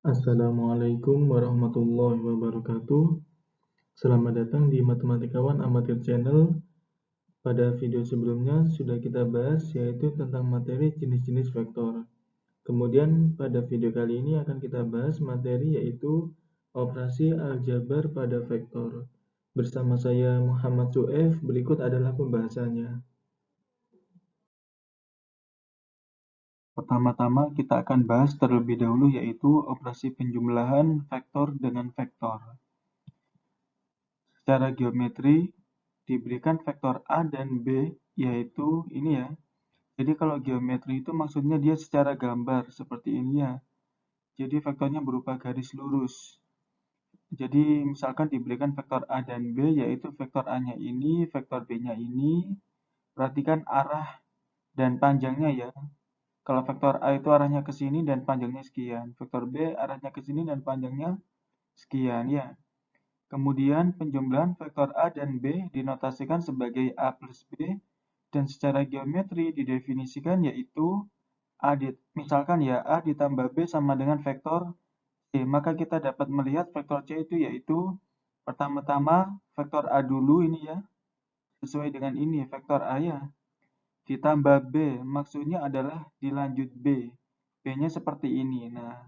Assalamualaikum warahmatullahi wabarakatuh. Selamat datang di Matematikawan Amatir Channel. Pada video sebelumnya sudah kita bahas yaitu tentang materi jenis-jenis vektor. Kemudian pada video kali ini akan kita bahas materi yaitu operasi aljabar pada vektor. Bersama saya Muhammad Suef, berikut adalah pembahasannya. Pertama-tama kita akan bahas terlebih dahulu yaitu operasi penjumlahan vektor dengan vektor. Secara geometri diberikan vektor A dan B, yaitu ini ya. Jadi kalau geometri itu maksudnya dia secara gambar seperti ini ya. Jadi vektornya berupa garis lurus. Jadi misalkan diberikan vektor A dan B, yaitu vektor A-nya ini, vektor B-nya ini. Perhatikan arah dan panjangnya ya. Kalau vektor A itu arahnya ke sini dan panjangnya sekian. Vektor B arahnya ke sini dan panjangnya sekian ya. Kemudian penjumlahan vektor A dan B dinotasikan sebagai A plus B dan secara geometri didefinisikan yaitu misalkan ya A ditambah B sama dengan vektor C. Maka kita dapat melihat vektor C itu yaitu pertama-tama vektor A dulu ini ya, sesuai dengan ini vektor A ya, ditambah B maksudnya adalah dilanjut B. B-nya seperti ini. Nah,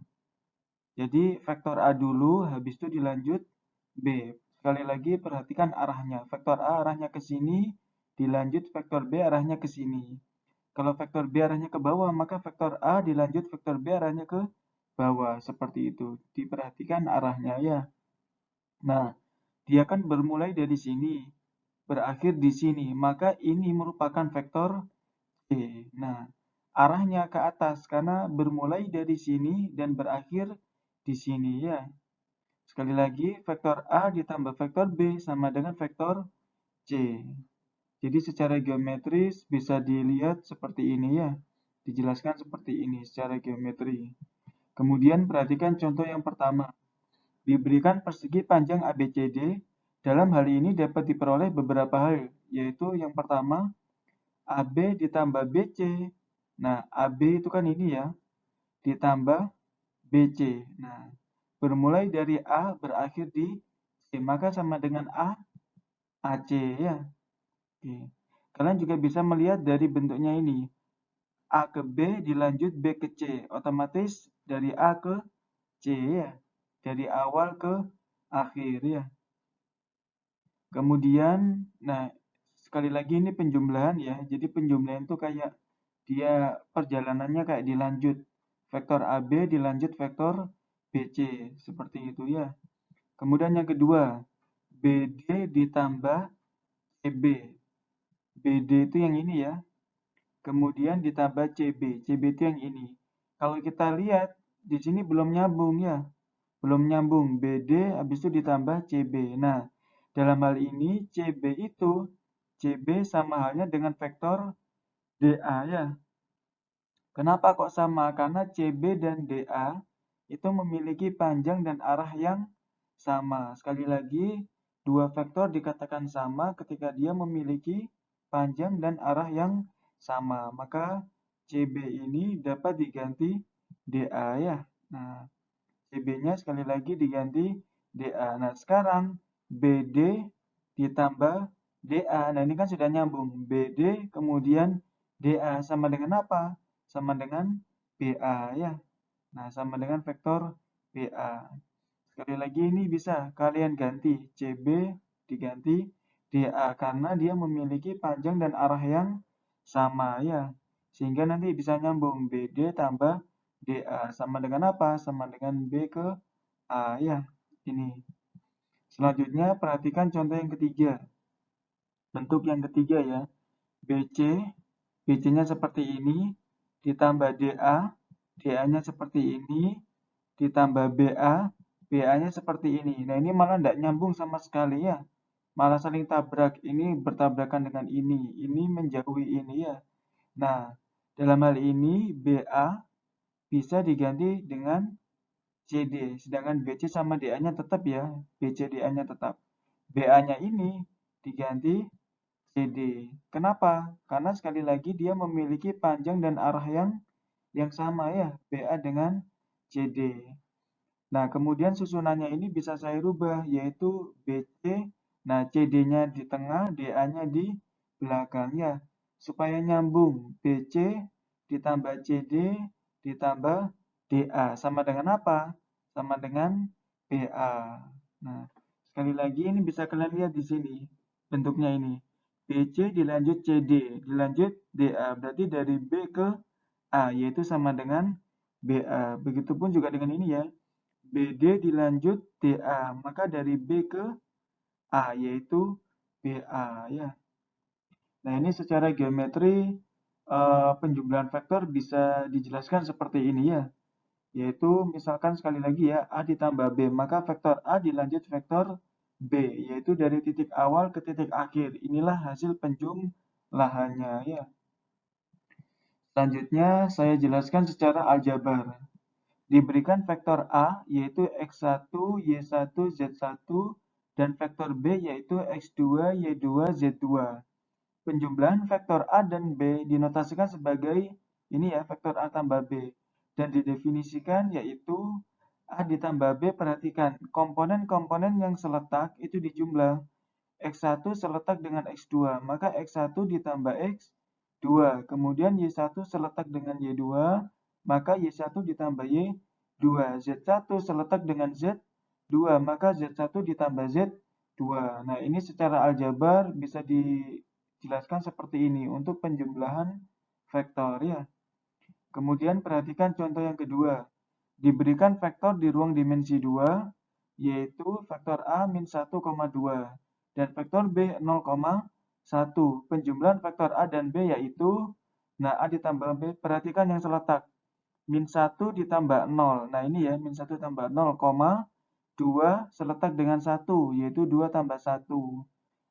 jadi vektor A dulu habis itu dilanjut B. Sekali lagi perhatikan arahnya. Vektor A arahnya ke sini, dilanjut vektor B arahnya ke sini. Kalau vektor B arahnya ke bawah, maka vektor A dilanjut vektor B arahnya ke bawah. Seperti itu. Diperhatikan arahnya ya. Nah, dia kan bermulai dari sini, berakhir di sini. Maka ini merupakan vektor C. Nah, arahnya ke atas karena bermulai dari sini dan berakhir di sini ya. Sekali lagi, vektor A ditambah vektor B sama dengan vektor C. Jadi secara geometris bisa dilihat seperti ini ya. Dijelaskan seperti ini secara geometri. Kemudian perhatikan contoh yang pertama. Diberikan persegi panjang ABCD. Dalam hal ini dapat diperoleh beberapa hal, yaitu yang pertama, AB ditambah BC. Nah, AB itu kan ini ya, ditambah BC. Nah, bermulai dari A berakhir di C, maka sama dengan AC ya. Oke. Kalian juga bisa melihat dari bentuknya ini. A ke B dilanjut B ke C. Otomatis dari A ke C ya. Dari awal ke akhir ya. Kemudian, nah sekali lagi ini penjumlahan ya. Jadi penjumlahan itu kayak dia perjalanannya kayak dilanjut. Vektor AB dilanjut vektor BC. Seperti itu ya. Kemudian yang kedua, BD ditambah CB. BD itu yang ini ya. Kemudian ditambah CB. CB itu yang ini. Kalau kita lihat, di sini belum nyambung ya. Belum nyambung. BD habis itu ditambah CB. Nah, dalam hal ini CB itu, CB sama halnya dengan vektor DA ya. Kenapa kok sama? Karena CB dan DA itu memiliki panjang dan arah yang sama. Sekali lagi, dua vektor dikatakan sama ketika dia memiliki panjang dan arah yang sama. Maka CB ini dapat diganti DA ya. Nah, CB-nya sekali lagi diganti DA. Nah, sekarang BD ditambah DA. Nah, ini kan sudah nyambung. BD kemudian DA sama dengan apa? Sama dengan BA ya. Nah, sama dengan vektor BA. Sekali lagi ini bisa kalian ganti. CB diganti DA karena dia memiliki panjang dan arah yang sama ya. Sehingga nanti bisa nyambung BD tambah DA sama dengan apa? Sama dengan B ke A ya. Ini. Selanjutnya perhatikan contoh yang ketiga. Bentuk yang ketiga ya. BC, BC-nya seperti ini, ditambah DA, DA-nya seperti ini, ditambah BA, BA-nya seperti ini. Nah, ini malah tidak nyambung sama sekali ya. Malah saling tabrak. Ini bertabrakan dengan ini. Ini menjauhi ini ya. Nah, dalam hal ini BA bisa diganti dengan CD. Sedangkan BC sama DA-nya tetap ya. BC DA-nya tetap. BA-nya ini diganti CD. Kenapa? Karena sekali lagi dia memiliki panjang dan arah yang sama ya. BA dengan CD. Nah, kemudian susunannya ini bisa saya rubah, yaitu BC, nah CD-nya di tengah, DA-nya di belakang ya. Supaya nyambung, BC ditambah CD ditambah DA. Sama dengan apa? Sama dengan BA. Nah, sekali lagi ini bisa kalian lihat di sini, bentuknya ini. BC dilanjut CD, dilanjut DA. Berarti dari B ke A, yaitu sama dengan BA. Begitupun juga dengan ini ya. BD dilanjut DA, maka dari B ke A yaitu BA ya. Nah, ini secara geometri penjumlahan vektor bisa dijelaskan seperti ini ya. Yaitu misalkan sekali lagi ya, A ditambah B, maka vektor A dilanjut vektor B, yaitu dari titik awal ke titik akhir. Inilah hasil penjumlahannya ya. Selanjutnya saya jelaskan secara aljabar. Diberikan vektor A yaitu X1, Y1, Z1 dan vektor B yaitu X2, Y2, Z2. Penjumlahan vektor A dan B dinotasikan sebagai ini ya, vektor A tambah B dan didefinisikan yaitu A ditambah B. Perhatikan komponen-komponen yang seletak itu dijumlah. X1 seletak dengan X2, maka X1 ditambah X2. Kemudian Y1 seletak dengan Y2, maka Y1 ditambah Y2. Z1 seletak dengan Z2, maka Z1 ditambah Z2. Nah, ini secara aljabar bisa dijelaskan seperti ini untuk penjumlahan vektor ya. Kemudian perhatikan contoh yang kedua. Diberikan vektor di ruang dimensi 2, yaitu vektor A min 1,2 dan vektor B 0,1. Penjumlahan vektor A dan B yaitu, nah A ditambah B, perhatikan yang seletak. Min 1 ditambah 0. Nah ini ya, min 1 tambah 0, 2 seletak dengan 1, yaitu 2 tambah 1.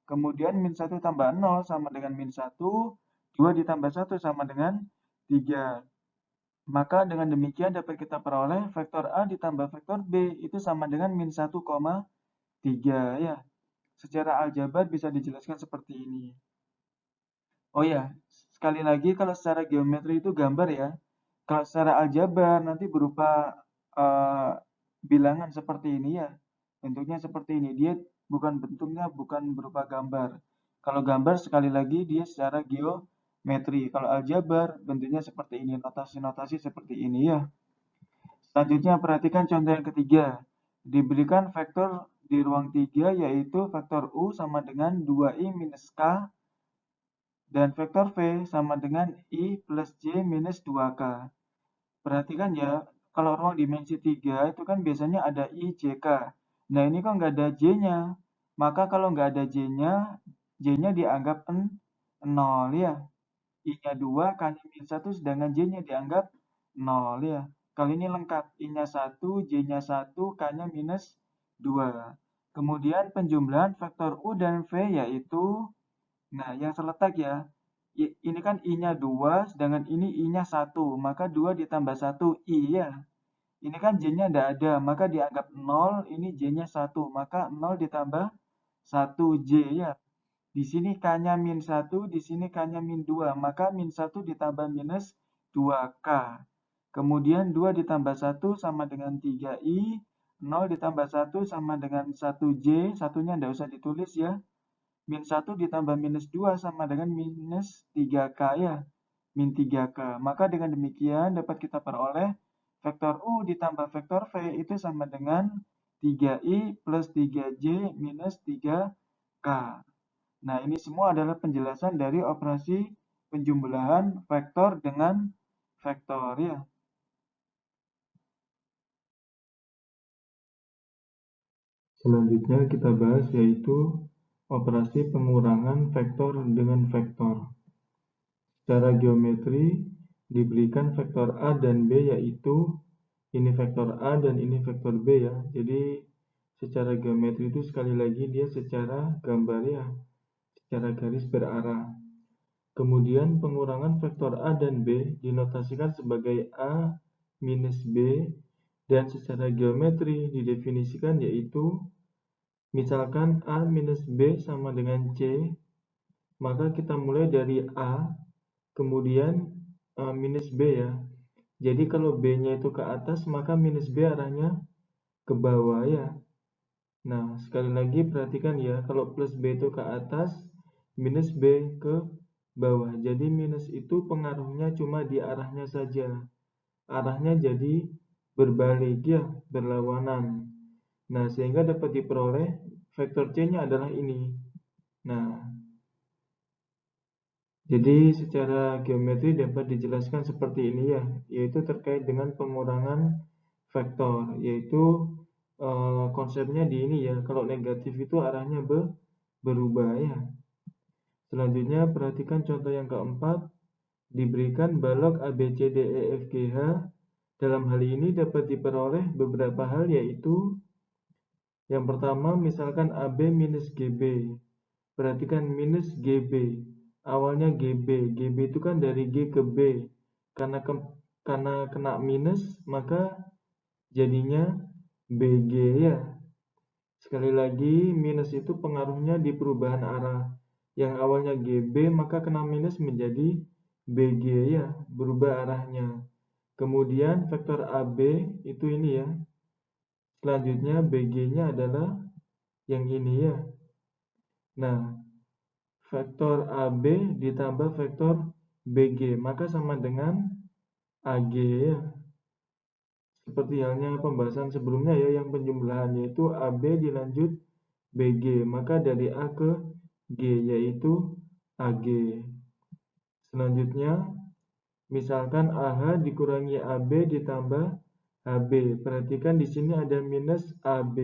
Kemudian min 1 tambah 0 sama dengan min 1, 2 ditambah 1 sama dengan 3. Maka dengan demikian dapat kita peroleh vektor A ditambah vektor B itu sama dengan min 1,3 ya. Secara aljabar bisa dijelaskan seperti ini. Oh ya, sekali lagi kalau secara geometri itu gambar ya. Kalau secara aljabar nanti berupa eh, bilangan seperti ini ya. Bentuknya seperti ini. Dia bentuknya bukan berupa gambar. Kalau gambar sekali lagi dia secara geometri. Kalau aljabar bentuknya seperti ini, notasi-notasi seperti ini ya. Selanjutnya perhatikan contoh yang ketiga. Diberikan vektor di ruang 3 yaitu vektor U sama dengan 2I minus K dan vektor V sama dengan I plus J minus 2K. Perhatikan ya, kalau ruang dimensi 3 itu kan biasanya ada I, J, K. Nah ini kok nggak ada J-nya. Maka kalau nggak ada J-nya, J-nya dianggap 0 ya. I-nya 2, K-nya min 1, sedangkan J-nya dianggap 0 ya. Kali ini lengkap, I-nya 1, J-nya 1, K-nya minus 2. Kemudian penjumlahan vektor U dan V yaitu, nah yang seletak ya, ini kan I-nya 2, sedangkan ini I-nya 1, maka 2 ditambah 1, I ya. Ini kan J-nya tidak ada, maka dianggap 0, ini J-nya 1, maka 0 ditambah 1 J ya. Di sini K-nya min 1, di sini K-nya min 2, maka min 1 ditambah minus 2K. Kemudian 2 ditambah 1 sama dengan 3I, 0 ditambah 1 sama dengan 1J, satunya tidak usah ditulis ya. Min 1 ditambah minus 2 sama dengan minus 3K ya, min 3K. Maka dengan demikian dapat kita peroleh vektor U ditambah vektor V itu sama dengan 3I plus 3J minus 3K. Nah, ini semua adalah penjelasan dari operasi penjumlahan vektor dengan vektor ya. Selanjutnya kita bahas yaitu operasi pengurangan vektor dengan vektor. Secara geometri diberikan vektor A dan B yaitu ini vektor A dan ini vektor B ya. Jadi secara geometri itu sekali lagi dia secara gambar ya, secara garis berarah. Kemudian pengurangan vektor A dan B dinotasikan sebagai A minus B dan secara geometri didefinisikan yaitu misalkan A minus B sama dengan C, maka kita mulai dari A, kemudian minus B ya. Jadi kalau B-nya itu ke atas, maka minus B arahnya ke bawah ya. Nah, sekali lagi perhatikan ya, kalau plus B itu ke atas, minus B ke bawah. Jadi minus itu pengaruhnya cuma di arahnya saja. Arahnya jadi berbalik ya, berlawanan. Nah, sehingga dapat diperoleh vektor C-nya adalah ini. Nah, jadi secara geometri dapat dijelaskan seperti ini ya, yaitu terkait dengan pengurangan vektor, yaitu konsepnya di ini ya, kalau negatif itu arahnya berubah ya. Selanjutnya perhatikan contoh yang keempat, diberikan balok ABCDEFGH. Dalam hal ini dapat diperoleh beberapa hal, yaitu yang pertama misalkan AB minus GB. Perhatikan minus GB, awalnya GB. GB itu kan dari G ke B. Karena kena minus, maka jadinya BG ya. Sekali lagi, minus itu pengaruhnya di perubahan arah. Yang awalnya GB, maka kena minus menjadi BG ya, berubah arahnya. Kemudian vektor AB itu ini ya. Selanjutnya BG-nya adalah yang ini ya. Nah, vektor AB ditambah vektor BG, maka sama dengan AG ya. Seperti halnya pembahasan sebelumnya ya, yang penjumlahan, yaitu AB dilanjut BG, maka dari A ke G, yaitu AG. Selanjutnya, misalkan AH dikurangi AB ditambah HB. Perhatikan di sini ada minus AB.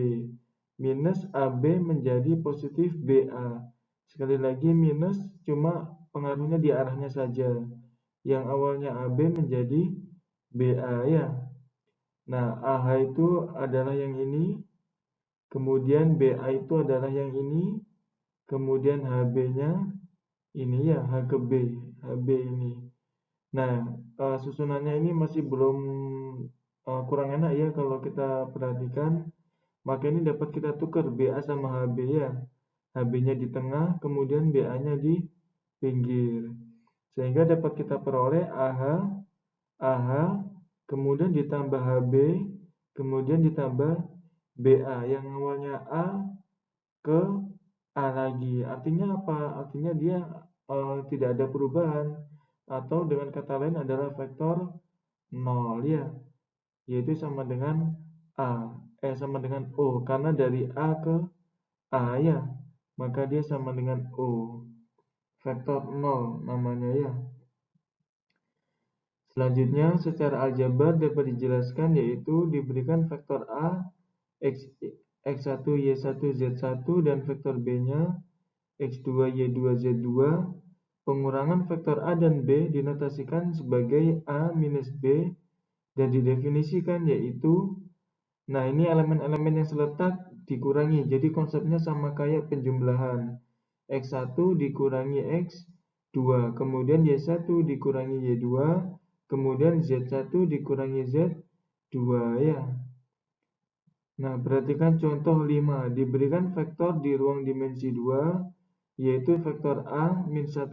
Minus AB menjadi positif BA. Sekali lagi minus, cuma pengaruhnya di arahnya saja. Yang awalnya AB menjadi BA ya. Nah, AH itu adalah yang ini, kemudian BA itu adalah yang ini, kemudian HB-nya ini ya, H ke B, HB ini. Nah, susunannya ini masih belum kurang enak ya kalau kita perhatikan. Maka ini dapat kita tukar BA sama HB ya. HB-nya di tengah, kemudian BA-nya di pinggir. Sehingga dapat kita peroleh AH, kemudian ditambah HB, kemudian ditambah BA. Yang awalnya A ke A lagi. Artinya apa? Artinya dia tidak ada perubahan. Atau dengan kata lain adalah vektor 0 ya. Yaitu sama dengan sama dengan O. Karena dari A ke A ya. Maka dia sama dengan O. Vektor 0 namanya ya. Selanjutnya secara aljabar dapat dijelaskan, yaitu diberikan vektor A X1 Y1 Z1 dan vektor B-nya X2 Y2 Z2. Pengurangan vektor A dan B dinotasikan sebagai A minus B dan didefinisikan, yaitu, nah ini elemen-elemen yang seletak dikurangi, jadi konsepnya sama kayak penjumlahan. X1 dikurangi X2, kemudian Y1 dikurangi Y2, kemudian Z1 dikurangi Z2 ya. Nah, perhatikan contoh 5. Diberikan vektor di ruang dimensi 2, yaitu vektor A min 1,2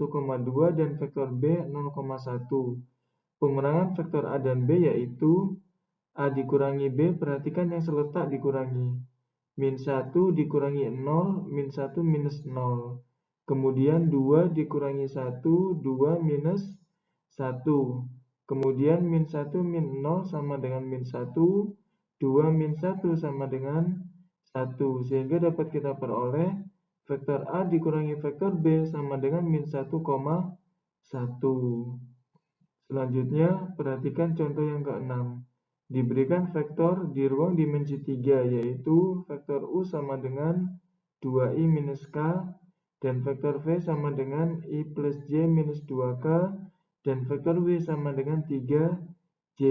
dan vektor B 0,1. Pengurangan vektor A dan B yaitu A dikurangi B, perhatikan yang seletak dikurangi. Min 1 dikurangi 0, min 1 minus 0. Kemudian 2 dikurangi 1, 2 minus 1. Kemudian min 1 min 0 sama dengan min 1, 2 min 1 sama dengan 1. Sehingga dapat kita peroleh vektor A dikurangi vektor B sama dengan min 1,1. Selanjutnya, perhatikan contoh yang ke-6. Diberikan vektor di ruang dimensi 3, yaitu vektor U sama dengan 2I minus K, dan vektor V sama dengan I plus J minus 2K, dan vektor W sama dengan 3J.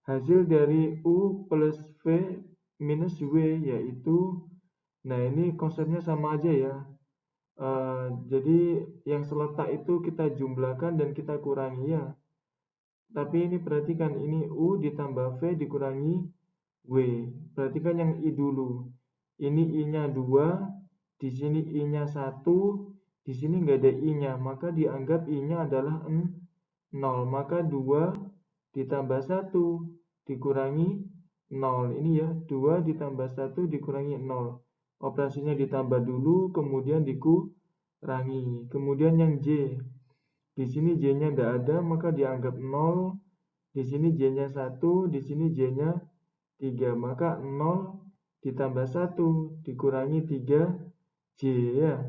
Hasil dari U plus V minus W yaitu, nah ini konsepnya sama aja ya. Jadi yang seletak itu kita jumlahkan dan kita kurangi ya. Tapi ini perhatikan, ini U ditambah V dikurangi W. Perhatikan yang I dulu. Ini I-nya 2, di sini I-nya 1, di sini nggak ada I-nya, maka dianggap I-nya adalah 0. Maka 2 ditambah 1 dikurangi 0. Ini ya, 2 ditambah 1 dikurangi 0. Operasinya ditambah dulu, kemudian dikurangi. Kemudian yang J. Di sini J-nya tidak ada, maka dianggap 0. Di sini J-nya 1, di sini J-nya 3. Maka 0 ditambah 1 dikurangi 3J ya.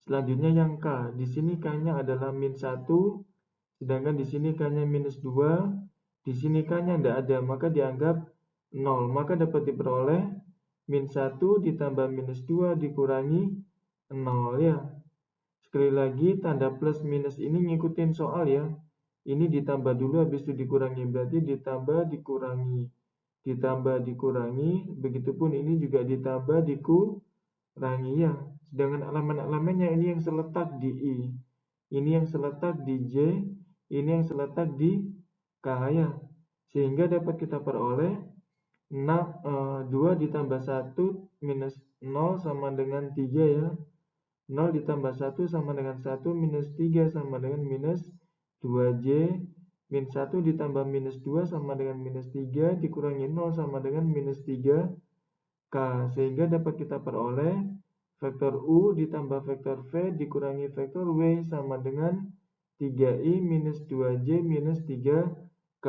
Selanjutnya yang K. Di sini K-nya adalah min 1, sedangkan di sini K-nya minus 2. Di sini K-nya tidak ada, maka dianggap 0. Maka dapat diperoleh min 1 ditambah minus 2 dikurangi 0 ya. Sekali lagi tanda plus minus ini ngikutin soal ya. Ini ditambah dulu habis itu dikurangi, berarti ditambah dikurangi. Ditambah dikurangi, begitupun ini juga ditambah dikurangi ya. Sedangkan elemen-elemennya ini yang seletak di I. Ini yang seletak di J, ini yang seletak di K ya. Sehingga dapat kita peroleh 2 ditambah 1 minus 0 sama dengan 3 ya. 0 ditambah 1 sama dengan 1, minus 3 sama dengan minus 2J, min 1 ditambah minus 2 sama dengan minus 3, dikurangi 0 sama dengan minus 3K. Sehingga dapat kita peroleh vektor U ditambah vektor V dikurangi vektor W sama dengan 3I minus 2J minus 3K.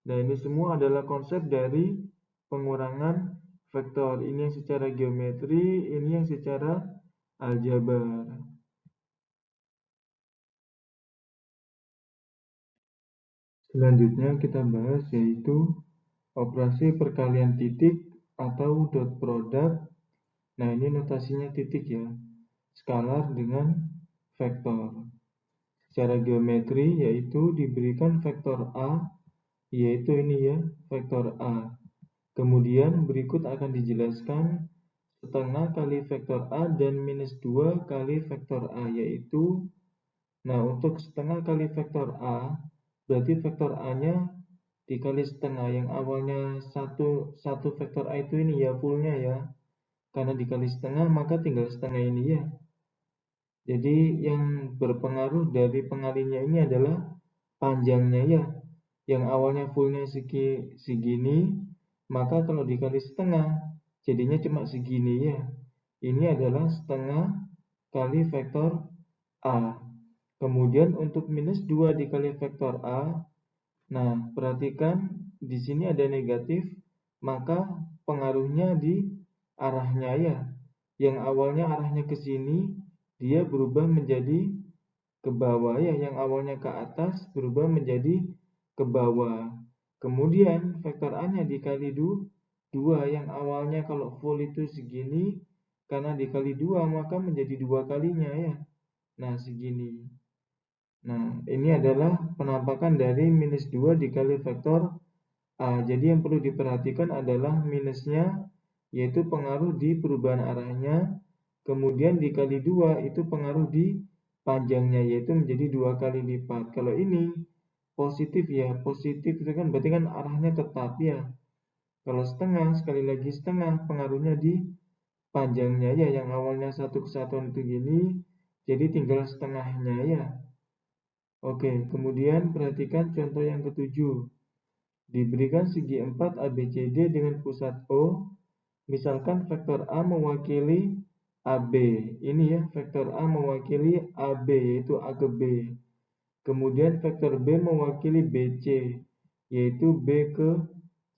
Nah, ini semua adalah konsep dari pengurangan vektor. Ini yang secara geometri, ini yang secara aljabar. Selanjutnya kita bahas yaitu operasi perkalian titik atau dot product. Nah, ini notasinya titik ya. Skalar dengan vektor. Secara geometri yaitu diberikan vektor A, yaitu ini ya, vektor A. Kemudian berikut akan dijelaskan setengah kali vektor A dan minus 2 kali vektor A, yaitu, nah untuk setengah kali vektor A, berarti vektor A-nya dikali setengah, yang awalnya satu vektor A itu ini ya, fullnya ya, karena dikali setengah maka tinggal setengah ini ya. Jadi yang berpengaruh dari pengalinya ini adalah panjangnya ya, yang awalnya fullnya segini, maka kalau dikali setengah jadinya cuma segini ya. Ini adalah setengah kali vektor A. Kemudian untuk minus 2 dikali vektor A, nah perhatikan di sini ada negatif, maka pengaruhnya di arahnya ya. Yang awalnya arahnya ke sini, dia berubah menjadi ke bawah ya, yang awalnya ke atas berubah menjadi ke bawah. Kemudian vektor A-nya dikali 2, yang awalnya kalau full itu segini, karena dikali 2 maka menjadi 2 kalinya ya. Nah, segini. Nah, ini adalah penampakan dari minus 2 dikali vektor A. Jadi yang perlu diperhatikan adalah minusnya, yaitu pengaruh di perubahan arahnya. Kemudian dikali 2 itu pengaruh di panjangnya, yaitu menjadi 2 kali lipat. Kalau ini positif ya, positif itu kan berarti kan arahnya tetap ya. Kalau setengah, sekali lagi setengah, pengaruhnya di panjangnya ya, yang awalnya satu kesatuan itu gini, jadi tinggal setengahnya ya. Oke, kemudian perhatikan contoh yang ketujuh. Diberikan segi 4 ABCD dengan pusat O, misalkan vektor A mewakili AB. Ini ya, vektor A mewakili AB, yaitu A ke B. Kemudian vektor B mewakili BC, yaitu B ke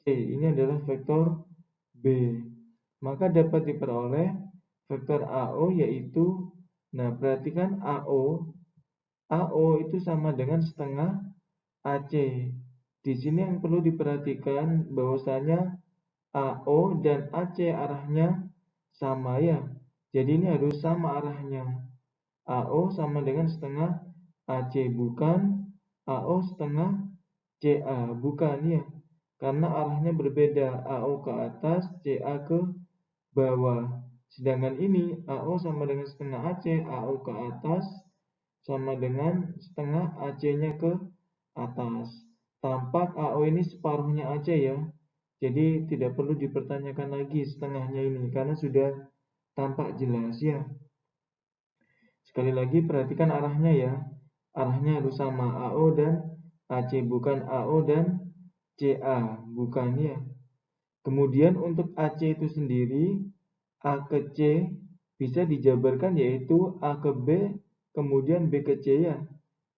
C. Ini adalah vektor B. Maka dapat diperoleh vektor AO yaitu, nah perhatikan AO itu sama dengan setengah AC. Di sini yang perlu diperhatikan bahwasanya AO dan AC arahnya sama ya. Jadi ini harus sama arahnya. AO sama dengan setengah AC, bukan AO setengah CA, bukan ya. Karena arahnya berbeda, AO ke atas, CA ke bawah. Sedangkan ini AO sama dengan setengah AC, AO ke atas sama dengan setengah AC-nya ke atas. Tampak AO ini separuhnya AC ya. Jadi tidak perlu dipertanyakan lagi setengahnya ini karena sudah tampak jelas ya. Sekali lagi perhatikan arahnya ya. Arahnya harus sama AO dan AC, bukan AO dan CA, bukan ya. Kemudian untuk AC itu sendiri, A ke C bisa dijabarkan yaitu A ke B, kemudian B ke C ya.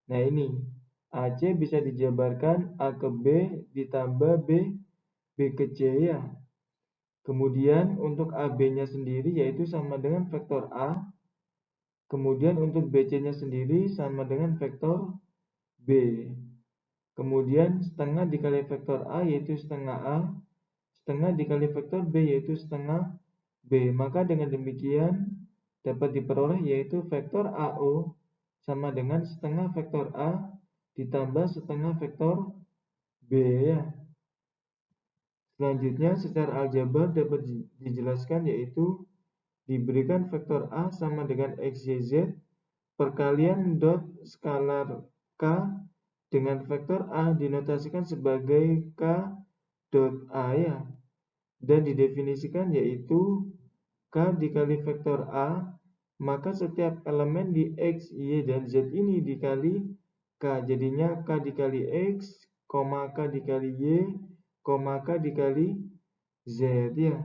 Nah ini, AC bisa dijabarkan A ke B ditambah B ke C ya. Kemudian untuk AB-nya sendiri yaitu sama dengan vektor A. Kemudian untuk BC-nya sendiri sama dengan vektor B. Kemudian setengah dikali vektor A yaitu setengah A. Setengah dikali vektor B yaitu setengah B. Maka dengan demikian dapat diperoleh yaitu vektor AO sama dengan setengah vektor A ditambah setengah vektor B ya. Selanjutnya secara aljabar dapat dijelaskan yaitu diberikan vektor A sama dengan XYZ perkalian dot skalar K dengan vektor A dinotasikan sebagai K dot A ya. Dan didefinisikan yaitu K dikali vektor A, maka setiap elemen di X, Y, dan Z ini dikali K. Jadinya K dikali X, K dikali Y, K dikali Z ya.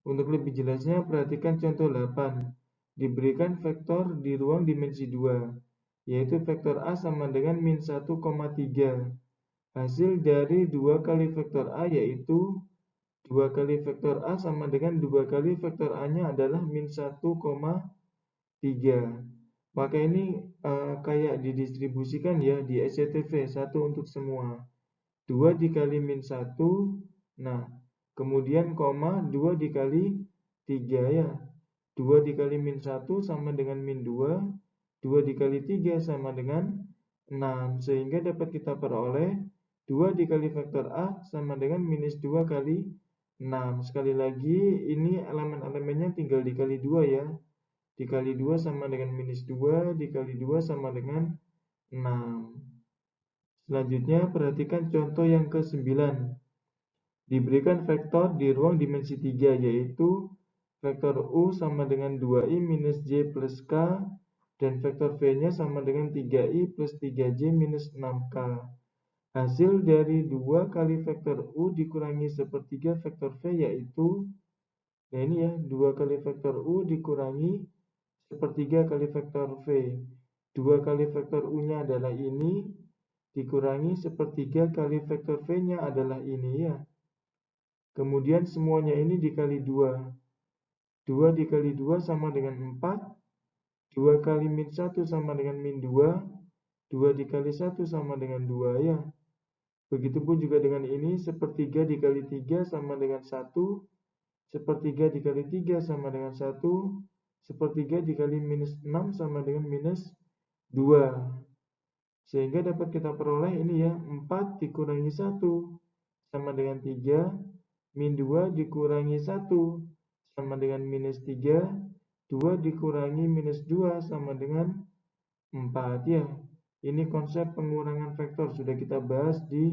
Untuk lebih jelasnya perhatikan contoh 8. Diberikan vektor di ruang dimensi 2, yaitu vektor A sama dengan min 1,3. Hasil dari 2 kali vektor A yaitu 2 kali vektor A sama dengan 2 kali vektor A-nya adalah min 1,3. Maka ini kayak didistribusikan ya di SCTV, 1 untuk semua. 2 dikali min 1, nah kemudian koma 2 dikali 3 ya. 2 dikali min 1 sama dengan min 2, 2 dikali 3 sama dengan 6. Sehingga dapat kita peroleh 2 dikali vektor A sama dengan minus 2 kali 6. Sekali lagi ini elemen-elemennya tinggal dikali 2 ya. Dikali 2 sama dengan minus 2, dikali 2 sama dengan 6. Selanjutnya perhatikan contoh yang ke-9. Diberikan vektor di ruang dimensi 3 yaitu vektor U sama dengan 2I minus J plus K dan vektor V-nya sama dengan 3I plus 3J minus 6K. Hasil dari 2 kali vektor U dikurangi sepertiga vektor V yaitu, nah ini ya, 2 kali vektor U dikurangi sepertiga kali vektor V. 2 kali vektor U-nya adalah ini, dikurangi sepertiga kali vektor V-nya adalah ini ya. Kemudian semuanya ini dikali 2. 2 dikali 2 sama dengan 4. 2 kali min 1 sama dengan min 2. 2 dikali 1 sama dengan 2 ya. Begitupun juga dengan ini, sepertiga dikali 3 sama dengan 1, sepertiga dikali 3 sama dengan 1, sepertiga dikali minus 6 sama dengan minus 2. Sehingga dapat kita peroleh ini ya, 4 dikurangi 1 sama dengan 3, min 2 dikurangi 1 sama dengan minus 3, 2 dikurangi minus 2 sama dengan 4 ya. Ini konsep pengurangan vektor sudah kita bahas di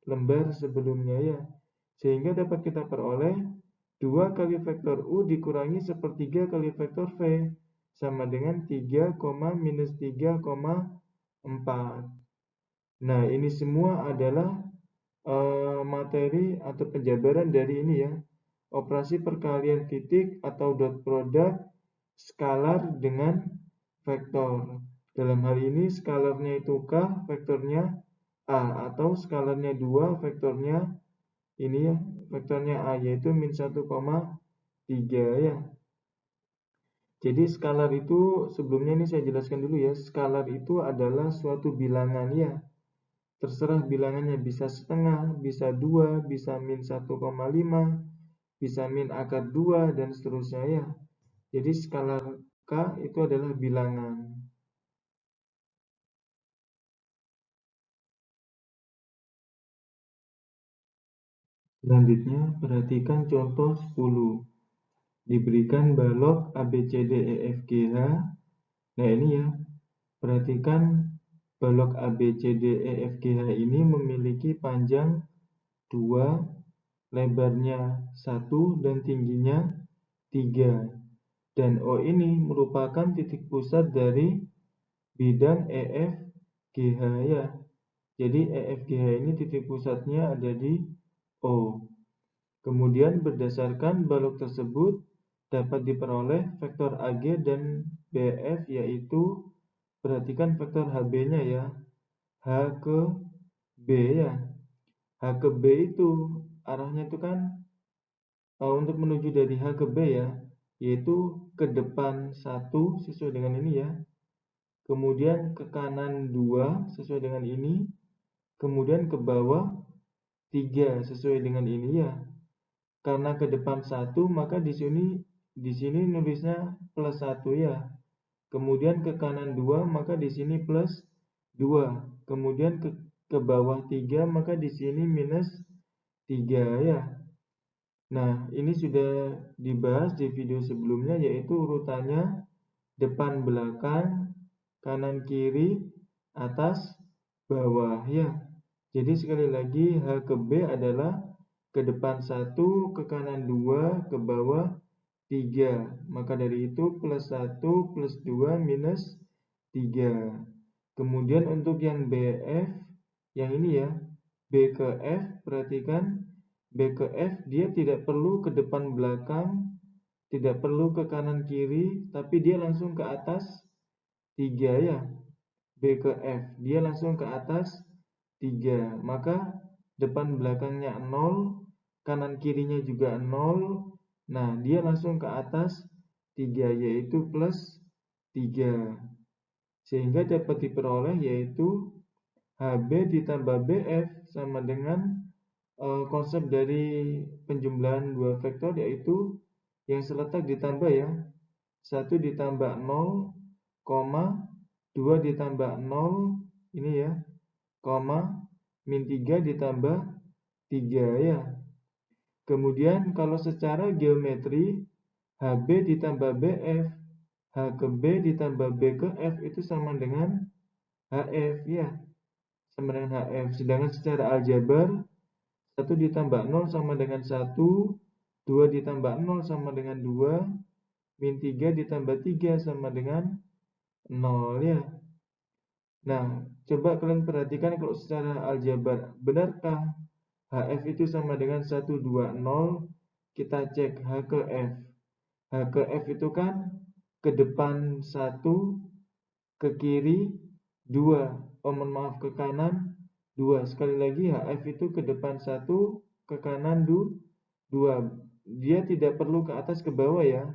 lembar sebelumnya ya. Sehingga dapat kita peroleh 2 kali vektor U dikurangi sepertiga kali vektor V sama dengan 3, minus 3,4. Nah ini semua adalah materi atau penjabaran dari ini ya. Operasi perkalian titik atau dot product skalar dengan vektor. Dalam hal ini skalarnya itu K, vektornya A, atau skalarnya 2, vektornya ini ya, vektornya A, yaitu min 1,3 ya. Jadi skalar itu, sebelumnya ini saya jelaskan dulu ya, skalar itu adalah suatu bilangan ya. Terserah bilangannya bisa setengah, bisa 2, bisa min 1,5, bisa min akar 2, dan seterusnya ya. Jadi skalar K itu adalah bilangan. Selanjutnya, perhatikan contoh 10. Diberikan balok ABCDEFGH. Nah ini ya, perhatikan balok ABCDEFGH ini memiliki panjang 2, lebarnya 1, dan tingginya 3. Dan O ini merupakan titik pusat dari bidang EFGH ya. Jadi EFGH ini titik pusatnya ada di O. Kemudian berdasarkan balok tersebut dapat diperoleh vektor AG dan BF, yaitu perhatikan vektor HB-nya ya, H ke B ya. H ke B itu arahnya itu kan untuk menuju dari H ke B ya, yaitu ke depan 1 sesuai dengan ini ya. Kemudian ke kanan 2 sesuai dengan ini. Kemudian ke bawah 3 sesuai dengan ini ya. Karena ke depan 1 maka di sini nulisnya plus 1 ya. Kemudian ke kanan 2 maka di sini plus 2. Kemudian ke bawah 3 maka di sini minus 3 ya. Nah, ini sudah dibahas di video sebelumnya, yaitu urutannya depan belakang, kanan kiri, atas bawah ya. Jadi sekali lagi H ke B adalah ke depan 1, ke kanan 2, ke bawah 3. Maka dari itu plus 1 plus 2 minus 3. Kemudian untuk yang BF, yang ini ya, B ke F, perhatikan B ke F dia tidak perlu ke depan belakang, tidak perlu ke kanan kiri, tapi dia langsung ke atas 3 ya. B ke F dia langsung ke atas 3. Maka depan belakangnya 0, kanan kirinya juga 0. Nah, dia langsung ke atas 3 yaitu plus 3. Sehingga dapat diperoleh yaitu HB ditambah BF sama dengan konsep dari penjumlahan dua vektor, yaitu yang seletak ditambah ya. 1 ditambah 0, 2 ditambah 0, ini ya, min 3 ditambah 3 ya. Kemudian kalau secara geometri, HB ditambah BF, H ke B ditambah B ke F itu sama dengan HF ya. Sama dengan HF. Sedangkan secara aljabar, 1 ditambah 0 sama dengan 1, 2 ditambah 0 sama dengan 2, min 3 ditambah 3 sama dengan 0 ya. Nah, coba kalian perhatikan kalau secara aljabar, benarkah HF itu sama dengan 1, 2, 0? Kita cek H ke F. H ke F itu kan ke depan 1, ke kiri 2. Mohon maaf, ke kanan 2. Sekali lagi HF itu ke depan 1, ke kanan 2. Dia tidak perlu ke atas ke bawah ya.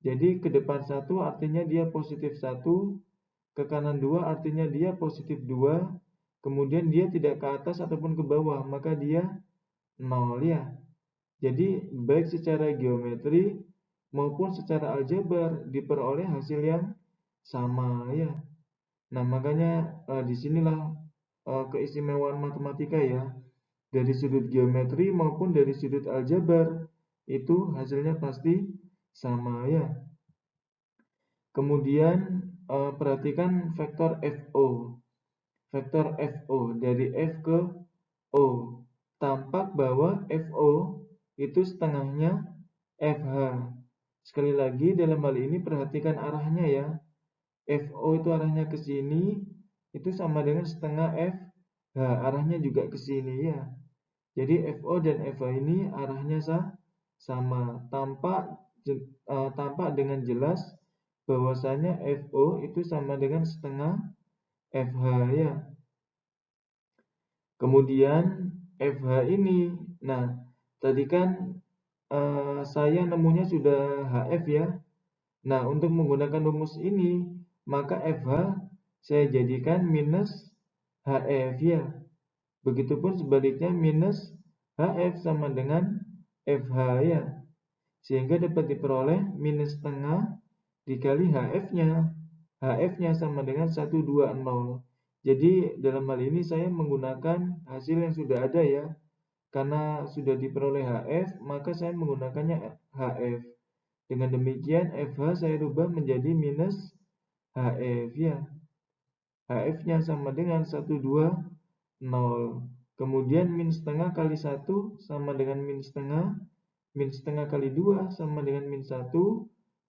Jadi ke depan 1 artinya dia positif 1, ke kanan 2 artinya dia positif 2, kemudian dia tidak ke atas ataupun ke bawah, maka dia 0 ya. Jadi baik secara geometri maupun secara aljabar diperoleh hasil yang sama ya. Nah, makanya disinilah keistimewaan matematika ya. Dari sudut geometri maupun dari sudut aljabar itu hasilnya pasti sama ya. Kemudian perhatikan vektor FO. Vektor FO dari F ke O. Tampak bahwa FO itu setengahnya FH. Sekali lagi dalam hal ini perhatikan arahnya ya. FO itu arahnya ke sini, itu sama dengan setengah FH. Arahnya juga ke sini ya. Jadi FO dan FH ini arahnya sama. Tampak dengan jelas bahwasanya FO itu sama dengan setengah FH ya. Kemudian FH ini, nah tadi kan saya nemunya sudah HF ya. Nah, untuk menggunakan rumus ini, maka FH saya jadikan minus HF ya. Begitupun sebaliknya minus HF sama dengan FH ya. Sehingga dapat diperoleh minus setengah dikali HF-nya. HF-nya sama dengan 120. Jadi dalam hal ini saya menggunakan hasil yang sudah ada ya. Karena sudah diperoleh HF, maka saya menggunakannya HF. Dengan demikian FH saya rubah menjadi minus HF ya. HF-nya sama dengan 120. Kemudian min setengah kali 1 sama dengan min setengah kali 2 sama dengan min 1,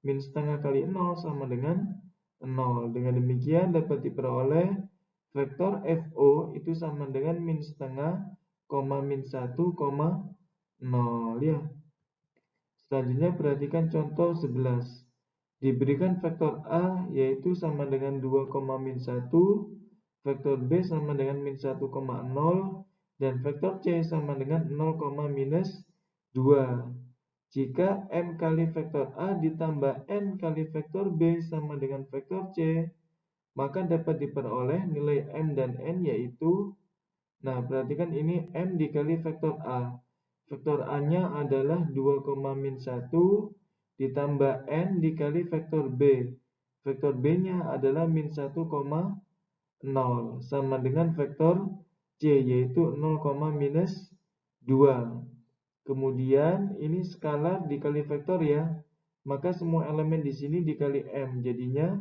min setengah kali 0 sama dengan 0. Dengan demikian dapat diperoleh vektor FO itu sama dengan min setengah, min 1, 0 ya. Selanjutnya perhatikan contoh 11. Diberikan vektor A yaitu sama dengan 2, min 1, vektor B sama dengan min 1, 0, dan vektor C sama dengan 0, minus 2. Jika M kali vektor A ditambah N kali vektor B sama dengan vektor C, maka dapat diperoleh nilai M dan N yaitu, nah perhatikan ini M dikali vektor A. Vektor A-nya adalah 2, min 1 ditambah N dikali vektor B. Vektor B-nya adalah min 1, 0 sama dengan vektor C yaitu 0, minus 2. Kemudian ini skalar dikali vektor ya. Maka semua elemen di sini dikali M. Jadinya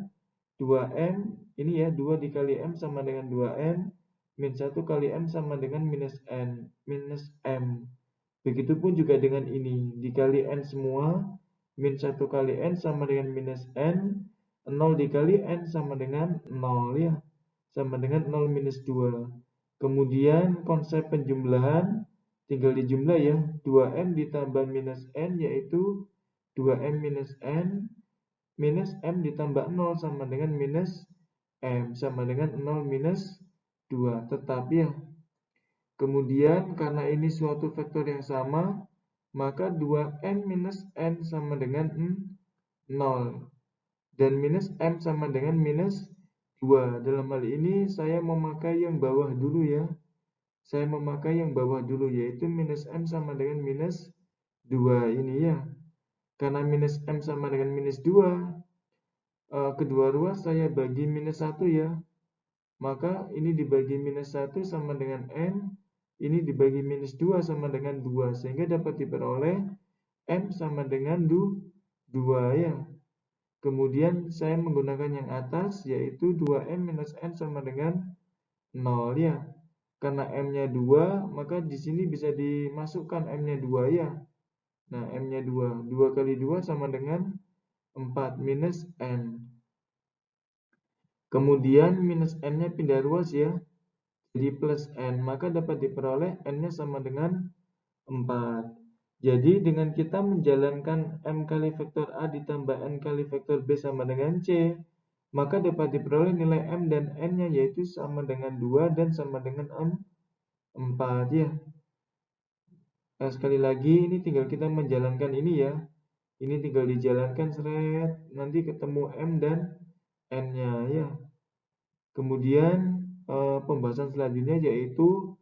2M, ini ya 2 dikali M sama dengan 2M. Min 1 kali M sama dengan minus N, minus M. Begitupun juga dengan ini. Dikali N semua. Min 1 kali N sama dengan minus N. 0 dikali N sama dengan 0 ya. Sama dengan 0 minus 2. Kemudian konsep penjumlahan tinggal dijumlah ya. 2M ditambah minus N yaitu 2M minus N minus M ditambah 0 sama dengan minus M sama dengan 0 minus 2. Tetap ya. Kemudian karena ini suatu vektor yang sama, maka 2M minus N sama dengan 0. Dan minus M sama dengan minus 2. Dalam hal ini saya memakai yang bawah dulu ya. Saya memakai yang bawah dulu yaitu minus M sama dengan minus 2 ini ya. Karena minus M sama dengan minus 2, kedua ruas saya bagi minus 1 ya. Maka ini dibagi minus 1 sama dengan M, ini dibagi minus 2 sama dengan 2. Sehingga dapat diperoleh M sama dengan 2 ya. Kemudian saya menggunakan yang atas yaitu 2M minus N sama dengan 0 ya. Karena M-nya 2, maka di sini bisa dimasukkan M-nya 2 ya. Nah, M-nya 2. 2 kali 2 sama dengan 4 minus N. Kemudian minus N-nya pindah ruas ya. Jadi plus N. Maka dapat diperoleh N-nya sama dengan 4. Jadi dengan kita menjalankan M kali vektor A ditambah N kali vektor B sama dengan C, maka dapat diperoleh nilai M dan N-nya yaitu sama dengan 2 dan sama dengan 4 ya. Nah, sekali lagi ini tinggal kita menjalankan ini ya. Ini tinggal dijalankan seret, nanti ketemu M dan N-nya ya. Kemudian pembahasan selanjutnya yaitu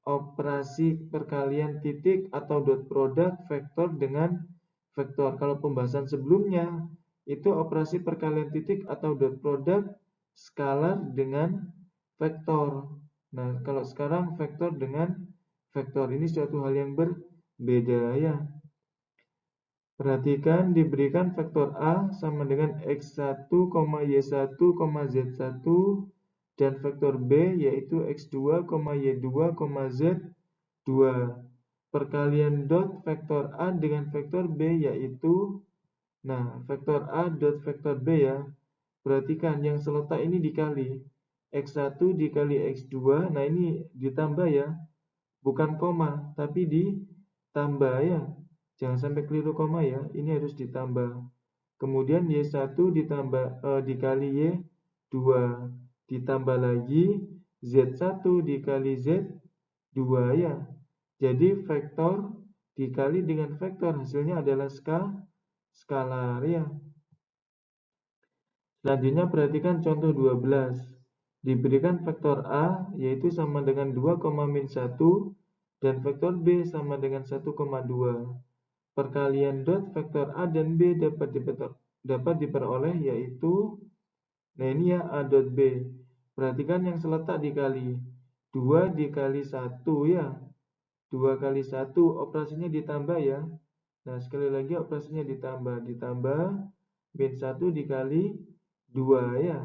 operasi perkalian titik atau dot product vektor dengan vektor. Kalau pembahasan sebelumnya itu operasi perkalian titik atau dot product skalar dengan vektor. Nah, kalau sekarang vektor dengan vektor ini suatu hal yang berbeda ya. Perhatikan diberikan vektor A sama dengan X1, Y1, Z1 dan vektor B yaitu X2, Y2, Z2. Perkalian dot vektor A dengan vektor B yaitu, nah vektor A dot vektor B ya. Perhatikan yang seletak ini dikali X1 dikali X2, nah ini ditambah ya. Bukan koma, tapi ditambah ya. Jangan sampai keliru koma ya, ini harus ditambah. Kemudian Y1 dikali Y2, ditambah lagi Z1 dikali Z2 ya. Jadi vektor dikali dengan vektor hasilnya adalah skalar ya. Selanjutnya perhatikan contoh 12. Diberikan vektor A yaitu sama dengan 2, min 1 dan vektor B sama dengan 1, 2. Perkalian dot vektor A dan B dapat diperoleh yaitu, nah ini ya A dot B. Perhatikan yang seletak dikali 2 dikali 1 ya. 2 kali 1 operasinya ditambah ya. Nah sekali lagi operasinya ditambah min 1 dikali 2 ya.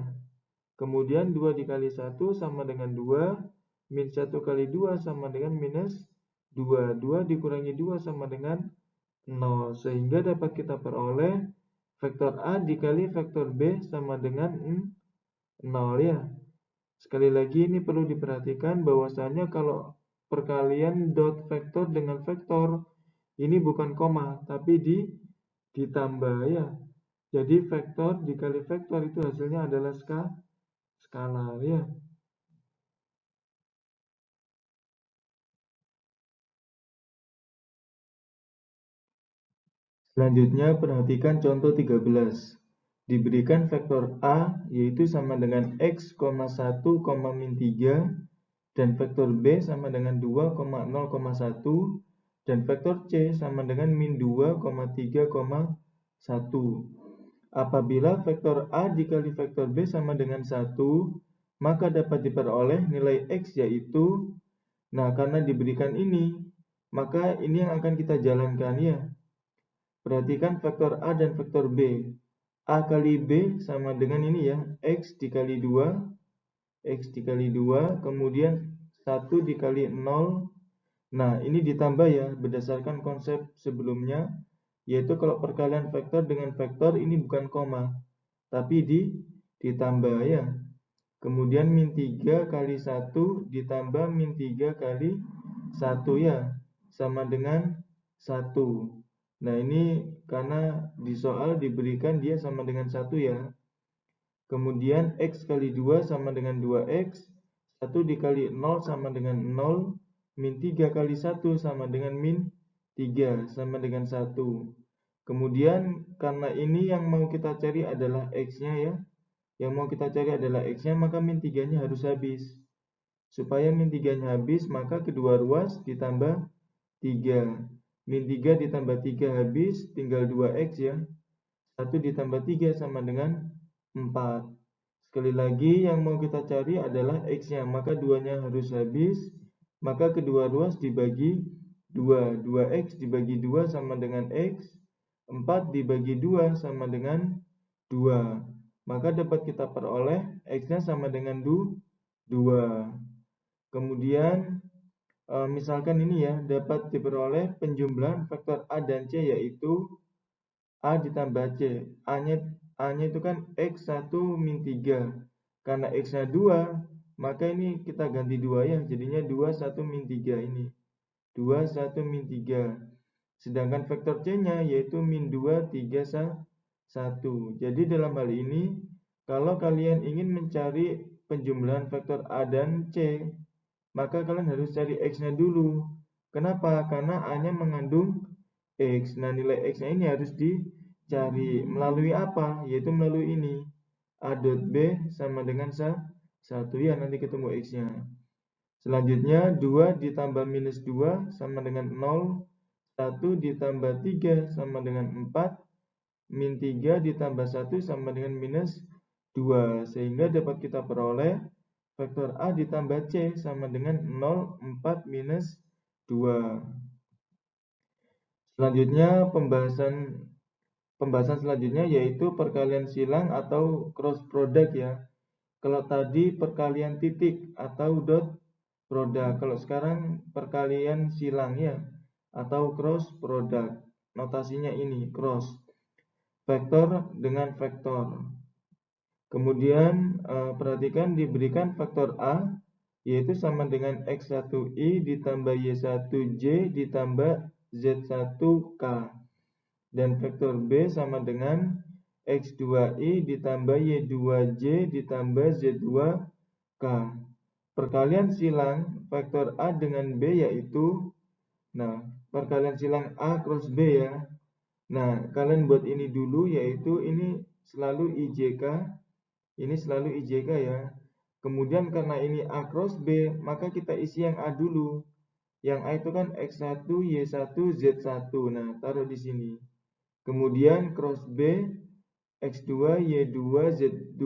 Kemudian 2 dikali 1 sama dengan 2, min 1 kali 2 sama dengan minus 2. 2 dikurangi 2 sama dengan 0. Sehingga dapat kita peroleh vektor A dikali vektor B sama dengan 0 ya. Sekali lagi ini perlu diperhatikan bahwasanya kalau perkalian dot vektor dengan vektor ini bukan koma tapi ditambah ya. Jadi vektor dikali vektor itu hasilnya adalah skalar ya. Selanjutnya perhatikan contoh 13. Diberikan vektor A yaitu sama dengan x, 1, min 3 dan vektor B sama dengan 2, 0,1 dan vektor C sama dengan min 2, 3,1. Apabila vektor A dikali vektor B sama dengan 1, maka dapat diperoleh nilai X yaitu, nah karena diberikan ini, maka ini yang akan kita jalankan ya. Perhatikan vektor A dan vektor B. A kali B sama dengan ini ya, X dikali 2, X dikali 2, kemudian 1 dikali 0. Nah, ini ditambah ya, berdasarkan konsep sebelumnya, yaitu kalau perkalian vektor dengan vektor ini bukan koma, tapi ditambah ya. Kemudian min 3 kali 1 ditambah min 3 kali 1 ya, sama dengan 1. Nah, ini karena di soal diberikan dia sama dengan 1 ya. Kemudian X kali 2 sama dengan 2X, 1 dikali 0 sama dengan 0, min 3 kali 1 sama dengan min 3 sama dengan 1. Kemudian karena ini yang mau kita cari adalah X-nya ya. Yang mau kita cari adalah X-nya, maka min 3-nya harus habis. Supaya min 3-nya habis, maka kedua ruas ditambah 3. Min 3 ditambah 3 habis, tinggal 2X ya. 1 ditambah 3 sama dengan 4. Sekali lagi yang mau kita cari adalah X-nya, maka 2-nya harus habis. Maka kedua ruas dibagi 2. 2X dibagi 2 sama dengan X. 4 dibagi 2 sama dengan 2. Maka dapat kita peroleh X-nya sama dengan 2. Kemudian misalkan ini ya, dapat diperoleh penjumlahan vektor A dan C yaitu A ditambah C. A-nya itu kan X1 min 3. Karena X-nya 2, maka ini kita ganti 2 ya. Jadinya 2, 1 min 3 ini. 2, 1 min 3. Sedangkan vektor C-nya yaitu min 2, 3, 1. Jadi dalam hal ini, kalau kalian ingin mencari penjumlahan vektor A dan C, maka kalian harus cari X-nya dulu. Kenapa? Karena A-nya mengandung X. Nah, nilai X-nya ini harus dicari. Melalui apa? Yaitu melalui ini. A dot B sama dengan 1 ya, nanti ketemu X-nya. Selanjutnya, 2 ditambah minus 2 sama dengan 0. 1 ditambah 3 sama dengan 4. Min 3 ditambah 1 sama dengan minus 2. Sehingga dapat kita peroleh vektor A ditambah C sama dengan 0, 4, minus 2. Selanjutnya pembahasan selanjutnya yaitu perkalian silang atau cross product ya. Kalau tadi perkalian titik atau dot product, kalau sekarang perkalian silang ya atau cross product. Notasinya ini cross. Vektor dengan vektor. Kemudian perhatikan diberikan vektor A yaitu sama dengan X1i ditambah Y1j ditambah Z1k. Dan vektor B sama dengan X2i ditambah Y2j ditambah Z2k. Perkalian silang vektor A dengan B yaitu, nah perkalian silang A cross B ya. Nah kalian buat ini dulu yaitu ini selalu IJK. Ini selalu IJK ya. Kemudian karena ini A cross B, maka kita isi yang A dulu. Yang A itu kan X1, Y1, Z1. Nah, taruh di sini. Kemudian cross B, X2, Y2, Z2.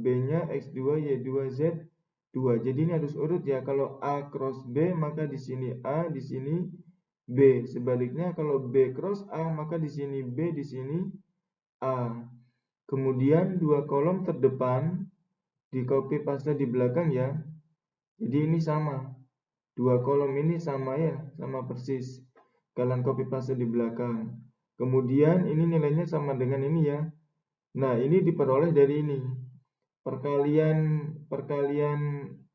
B-nya X2, Y2, Z2. Jadi ini harus urut ya. Kalau A cross B, maka di sini A, di sini B. Sebaliknya kalau B cross A, maka di sini B, di sini A. Kemudian dua kolom terdepan di copy paste di belakang ya. Jadi ini sama. Dua kolom ini sama ya, sama persis. Kalian copy paste di belakang. Kemudian ini nilainya sama dengan ini ya. Nah, ini diperoleh dari ini. perkalian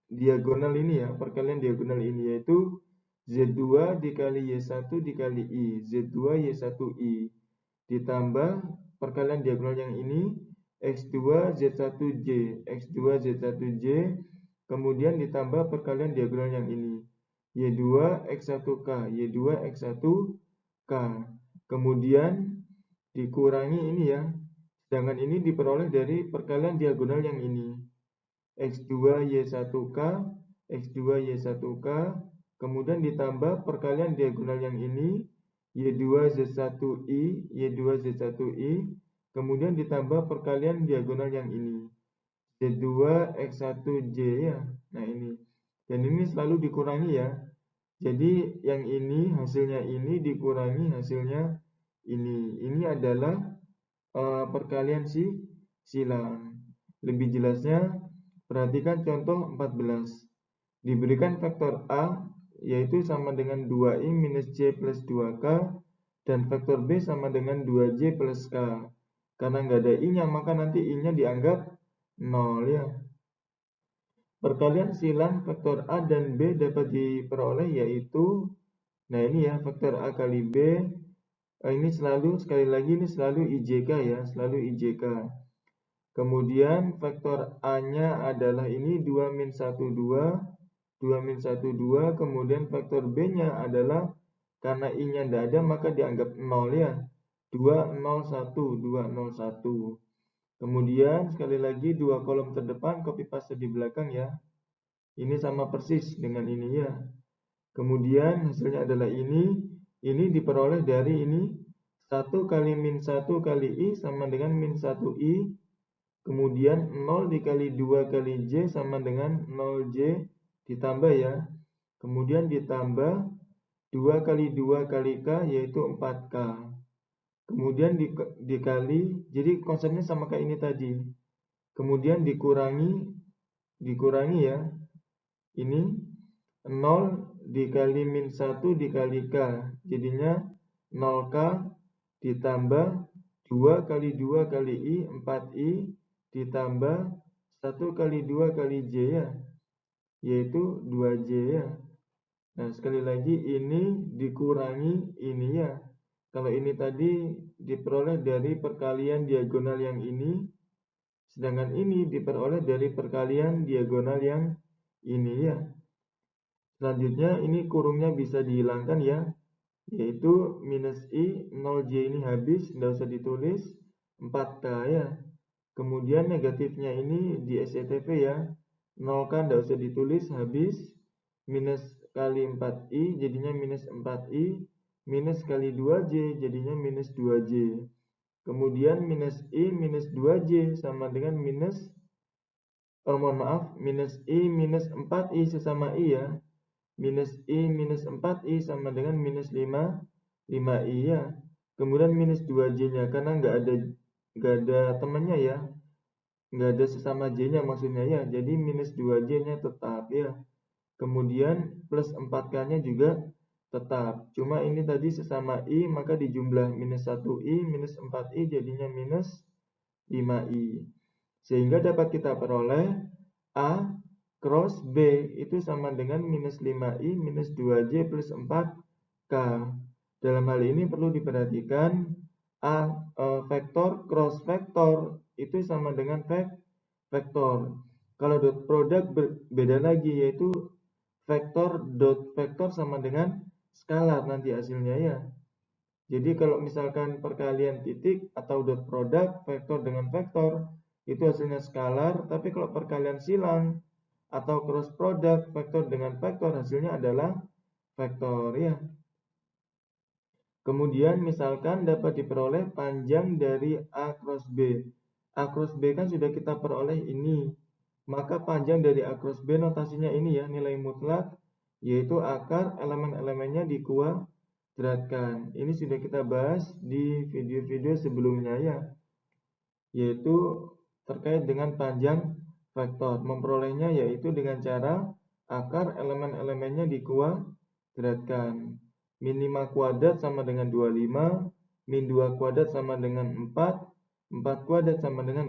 diagonal ini ya, perkalian diagonal ini yaitu Z2 dikali Y1 dikali I, Z2 Y1I, ditambah perkalian diagonal yang ini X2 Z1J, X2 Z1J, kemudian ditambah perkalian diagonal yang ini Y2 X1K, Y2 X1K, kemudian dikurangi ini ya, sedangkan ini diperoleh dari perkalian diagonal yang ini X2 Y1K, X2 Y1K, kemudian ditambah perkalian diagonal yang ini Y2 Z1I, Y2 Z1I, kemudian ditambah perkalian diagonal yang ini Z2 X1J ya. Nah ini, dan ini selalu dikurangi ya. Jadi yang ini hasilnya ini dikurangi hasilnya ini. Ini adalah perkalian silang. Lebih jelasnya, perhatikan contoh 14. Diberikan vektor A, yaitu sama dengan 2I minus J plus 2K, dan vektor B sama dengan 2J plus K. Karena nggak ada I-nya, maka nanti I-nya dianggap 0 ya. Perkalian silang vektor A dan B dapat diperoleh yaitu, nah ini ya, vektor A kali B, ini selalu, sekali lagi ini selalu IJK ya, selalu IJK. Kemudian vektor A-nya adalah ini 2 min 1, 2, 2 min 1, 2, kemudian vektor B-nya adalah, karena I-nya tidak ada maka dianggap 0 ya, 2, 0, 1, 2, 0, 1. Kemudian sekali lagi dua kolom terdepan copy paste di belakang ya. Ini sama persis dengan ini ya. Kemudian hasilnya adalah ini diperoleh dari ini 1 kali min 1 kali I sama dengan min 1I. Kemudian 0 dikali 2 kali J sama dengan 0J ditambah ya. Kemudian ditambah 2 kali 2 kali K yaitu 4K. Kemudian dikali, jadi konsepnya sama kayak ini tadi. Kemudian dikurangi ya. Ini 0 dikali min 1 dikali K. Jadinya 0K ditambah 2 kali 2 kali I, 4I, ditambah 1 kali 2 kali J ya, yaitu 2J ya. Nah, sekali lagi ini dikurangi ini ya. Kalau ini tadi diperoleh dari perkalian diagonal yang ini, sedangkan ini diperoleh dari perkalian diagonal yang ini ya. Selanjutnya ini kurungnya bisa dihilangkan ya, yaitu minus I, 0J ini habis, tidak usah ditulis, 4K ya. Kemudian negatifnya ini di SCTV ya, 0K tidak usah ditulis, habis, minus kali 4I jadinya minus 4I, minus kali 2J jadinya minus 2J. Kemudian minus I minus 2J sama dengan minus, minus I minus 4I sesama I ya. Minus I minus 4I sama dengan minus 5I ya. Kemudian minus 2J-nya karena nggak ada temannya ya. Nggak ada sesama J-nya maksudnya ya. Jadi minus 2J-nya tetap ya. Kemudian plus 4K-nya juga tetap. Cuma ini tadi sesama I maka dijumlah minus 1I minus 4I jadinya minus 5I. Sehingga dapat kita peroleh A cross B itu sama dengan minus 5I minus 2J plus 4K. Dalam hal ini perlu diperhatikan vektor cross vektor itu sama dengan vektor. Kalau dot product beda lagi, yaitu vektor dot vektor sama dengan skalar nanti hasilnya ya. Jadi kalau misalkan perkalian titik atau dot product vektor dengan vektor itu hasilnya skalar, tapi kalau perkalian silang atau cross product vektor dengan vektor hasilnya adalah vektor ya. Kemudian misalkan dapat diperoleh panjang dari A cross B. A cross B kan sudah kita peroleh ini. Maka panjang dari A cross B notasinya ini ya, nilai mutlak, yaitu akar elemen-elemennya dikuadratkan. Ini sudah kita bahas di video-video sebelumnya ya, yaitu terkait dengan panjang vektor. Memperolehnya yaitu dengan cara akar elemen-elemennya dikuadratkan. Min 5 kuadrat sama dengan 25, min 2 kuadrat sama dengan 4, 4 kuadrat sama dengan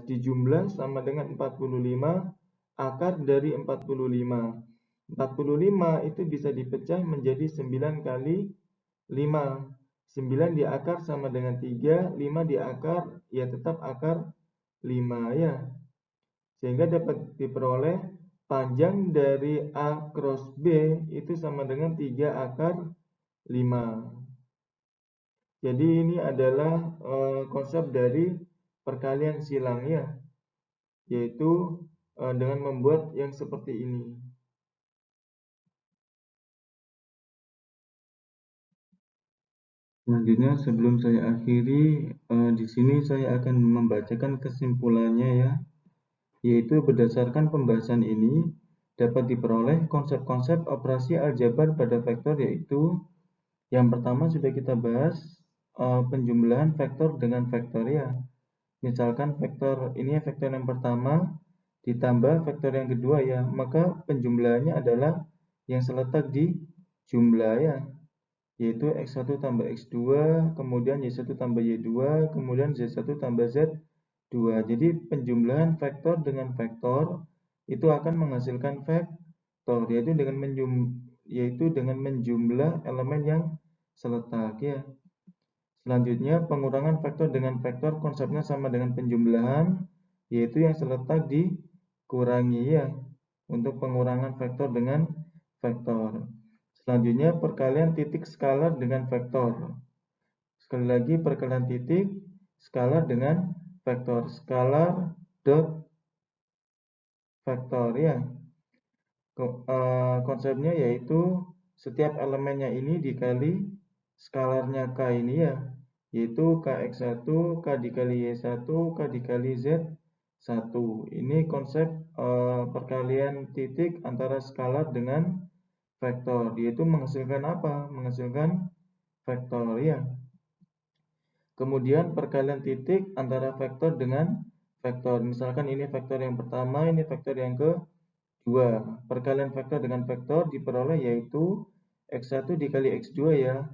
dijumlah sama dengan 45 akar dari 45. 45 itu bisa dipecah menjadi 9 kali 5. 9 di akar sama dengan 3, 5 di akar ya tetap akar 5 ya. Sehingga dapat diperoleh panjang dari A cross B itu sama dengan 3 akar 5. Jadi ini adalah konsep dari perkalian silang ya, yaitu dengan membuat yang seperti ini. Selanjutnya, sebelum saya akhiri, di sini saya akan membacakan kesimpulannya ya, yaitu berdasarkan pembahasan ini dapat diperoleh konsep-konsep operasi aljabar pada vektor, yaitu yang pertama sudah kita bahas, penjumlahan vektor dengan vektor ya. Misalkan vektor ini vektor yang pertama ditambah vektor yang kedua ya, maka penjumlahannya adalah yang seletak di jumlah ya, yaitu X1 tambah X2, kemudian Y1 tambah Y2, kemudian Z1 tambah Z2. Jadi penjumlahan vektor dengan vektor itu akan menghasilkan vektor, yaitu dengan menjumlah elemen yang seletak ya. Selanjutnya, pengurangan vektor dengan vektor konsepnya sama dengan penjumlahan, yaitu yang seletak dikurangi ya, untuk pengurangan vektor dengan vektor. Selanjutnya, perkalian titik skalar dengan vektor. Sekali lagi, perkalian titik skalar dengan vektor. Skalar dot vektor ya. Konsepnya yaitu setiap elemennya ini dikali skalarnya K ini ya, yaitu Kx1, K dikali Y1, K dikali Z1. Ini konsep perkalian titik antara skalar dengan vektor, yaitu menghasilkan apa? Menghasilkan vektor ya. Kemudian perkalian titik antara vektor dengan vektor. Misalkan ini vektor yang pertama, ini vektor yang kedua. Perkalian vektor dengan vektor diperoleh yaitu X1 dikali X2 ya.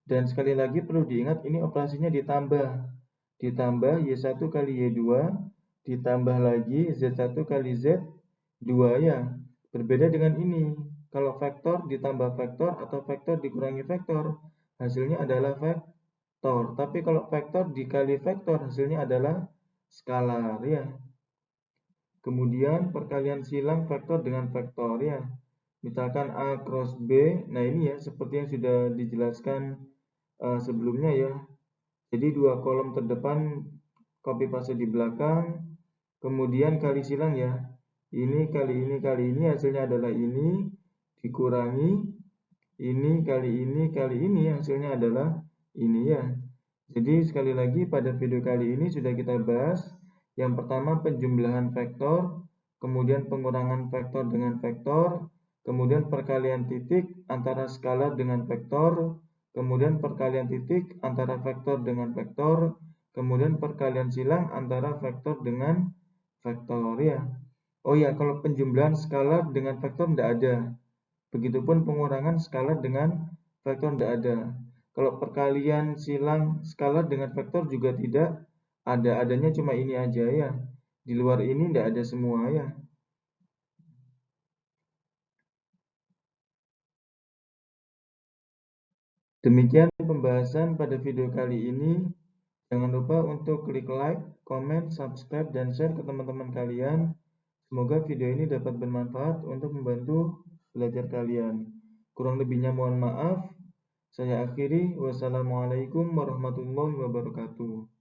Dan sekali lagi perlu diingat ini operasinya ditambah. Ditambah Y1 kali Y2 ditambah lagi Z1 kali Z2 ya. Berbeda dengan ini. Kalau vektor ditambah vektor atau vektor dikurangi vektor, hasilnya adalah vektor. Tapi kalau vektor dikali vektor, hasilnya adalah skalar ya. Kemudian perkalian silang vektor dengan vektor ya. Misalkan A cross B, nah ini ya seperti yang sudah dijelaskan sebelumnya ya. Jadi dua kolom terdepan copy paste di belakang, kemudian kali silang ya. Ini kali ini hasilnya adalah ini dikurangi ini kali ini hasilnya adalah ini ya. Jadi sekali lagi pada video kali ini sudah kita bahas yang pertama penjumlahan vektor, kemudian pengurangan vektor dengan vektor, kemudian perkalian titik antara skalar dengan vektor, kemudian perkalian titik antara vektor dengan vektor, kemudian perkalian silang antara vektor dengan vektor ya. Oh ya, kalau penjumlahan skalar dengan vektor tidak ada. Begitupun pengurangan skalar dengan vektor tidak ada. Kalau perkalian silang skalar dengan vektor juga tidak ada, adanya cuma ini aja ya. Di luar ini tidak ada semua ya. Demikian pembahasan pada video kali ini. Jangan lupa untuk klik like, comment, subscribe, dan share ke teman-teman kalian. Semoga video ini dapat bermanfaat untuk membantu belajar kalian. Kurang lebihnya mohon maaf. Saya akhiri. Wassalamualaikum warahmatullahi wabarakatuh.